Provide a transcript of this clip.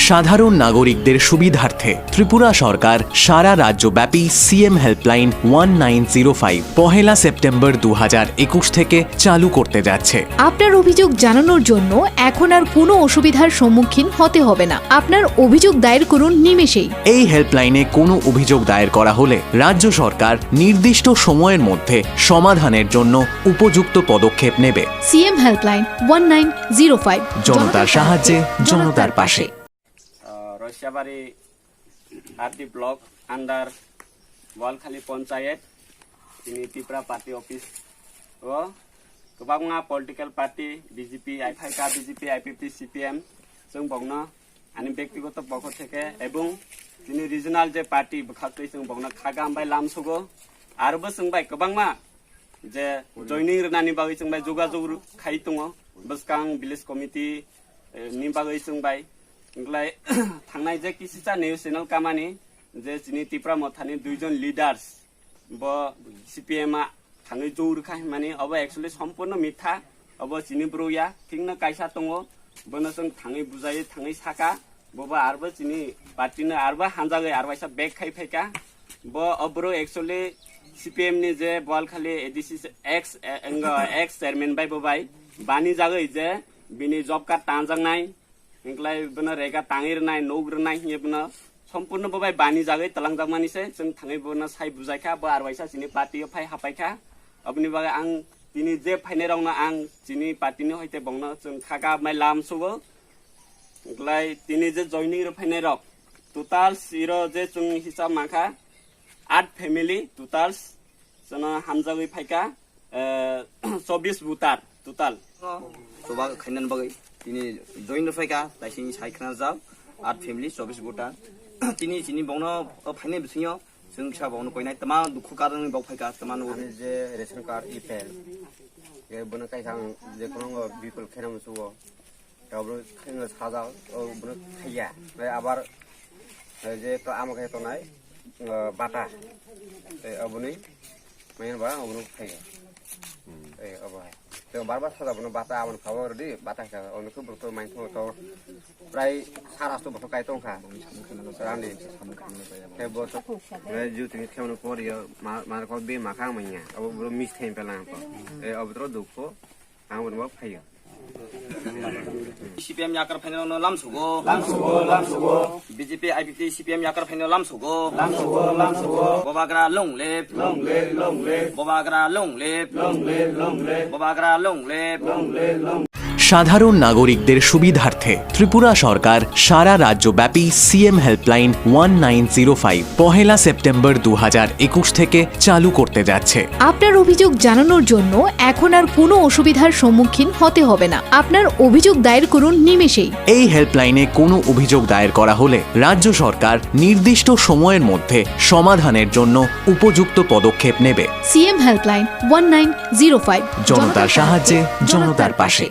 সাধারণ নাগরিকদের সুবিধার্থে ত্রিপুরা সরকার সারা রাজ্যব্যাপী সিএম হেল্পলাইন 1905 পহেলা সেপ্টেম্বর 2021 থেকে চালু করতে যাচ্ছে। আপনার অভিযোগ জানানোর জন্য এখন আর কোনো অসুবিধার সম্মুখীন হতে হবে না। আপনার অভিযোগ দায়ের করুন নিমেষেই। এই হেল্পলাইনে কোনো অভিযোগ দায়ের করা হলে রাজ্য সরকার নির্দিষ্ট সময়ের মধ্যে সমাধানের জন্য উপযুক্ত পদক্ষেপ নেবে। সিএম হেল্পলাইন 1905, জনতার সাহায্যে জনতার পাশে। Rasiyabari RD block under Walkhali panchayat তিনি ত্রিপুরা পার্টি অফিस ও गोबां पलिटिकल पार्टी बीजेपी आईफाईका बीजेपी आईपीपी सीपीएम जों बावनो आंनि व्यक्तिगत पक्ष থেকে এবং তিনি রিजनाल जे पार्टी बखाखै जों बावनो खागा ओमफ्राय लामसुगो आरोबो जोंबाय गोबांमा जे जयनिं रोनानि बागै जोंबाय जगाजग खाय दङ बसकां भिलेज कमिटि नि बागै जोंबाय ओमफ्राय थांनाय जे किसिसा निउज चेनेल कामानि जे जिनि त्रिपुरा मथानि दुइजन लिडार्स ब सीपीएम आ थाङै जौरखा माने अब एक्चुअली सम्पूर्ण मिथा अब जिनि ब्रोया थिंनो कायसा दङ बनो जों थाङै बुजायो थाङै साका बबा आरबो जिनि पार्टीनो आरबो हानजागै आरबायसा बेक खायफायका ब अब्रो एक्चुअली सीपीएम नि जे बलखालि एडीसी एक्स चेयरमैन बाय बबाय बानि जागै जे बिनि जब कार्ड तांजांनाय इंक्लाय बनो रेगा ताङिरनाय नौग्रनाय हिबनो सम्पूर्ण बबाय बानि जागै तलांजामानिसे जों थाङै बनो साइ बुजायखा ब आरबायसा जिनि पार्टीयाव फाय हापायखा अपनी बागै आं दिनै जे फाइनाय रावनो आं जिनि पार्टीनि हयते बंनो जों खागा माय लामसुबो ओमफ्राय दिनै जे जयनिं फाइनाय राव टोटाल सिरो जे जों हिसाब माखा 8 फेमिली टोटाल जों हामजागै फायका 24 बुटार टोटाल सोबा खैनान बागै दिनै जयनिं फायका दाइसिनि साइखना जाव 8 फेमिली 24 बुटार दिनै जिनि बंनो फाइनाय बिसिङाव जों साबावनो गयनाय तमा दुखु कारन बावफायका तमा आनी जे रेशन कार्ड इपेल ये बनो कायसां जे कोनो बिपल खेनाम सुगो दाबरो खेनो साजा बनो खैया ओमफ्राय आबार जे तो आमखाय तनाय बाटा ए अबनि मेनबा अबनो खैया ए अबाय तो बार साजा बनो बाटा आमन खाव रेडी बाटा खा अनको ब्रतो माइनथ तो प्राय सारासो बथ काय तंखा रानि हे बस जु तिनि खेवनो परियो मारको बे माखा मैया अब ब्रो मिस थाइम पेला ए अबद्रो दुखो आं बनबा फायो सीपीएम याकर फाइनाल लामसुगो बीजेपी आईपीपी सीपीएम याकर फाइनाल लामसुगो बबाग्रा लंगलेप बबाग्रा लंगलेप बबाग्रा लंगलेप সাধারণ নাগরিকদের সুবিধার্থে ত্রিপুরা সরকার সারা রাজ্যব্যাপী সিএম হেল্পলাইন 1905 পহেলা সেপ্টেম্বর 2021 থেকে চালু করতে যাচ্ছে। আপনার অভিযোগ জানানোর জন্য এখন আর কোনো অসুবিধার সম্মুখীন হতে হবে না। আপনার অভিযোগ দায়ের করুন নিমেষেই। এই হেল্পলাইনে কোনো অভিযোগ দায়ের করা হলে রাজ্য সরকার নির্দিষ্ট সময়ের মধ্যে সমাধানের জন্য উপযুক্ত পদক্ষেপ নেবে। সিএম হেল্পলাইন 1905, জনতার সাহায্যে জনতার পাশে।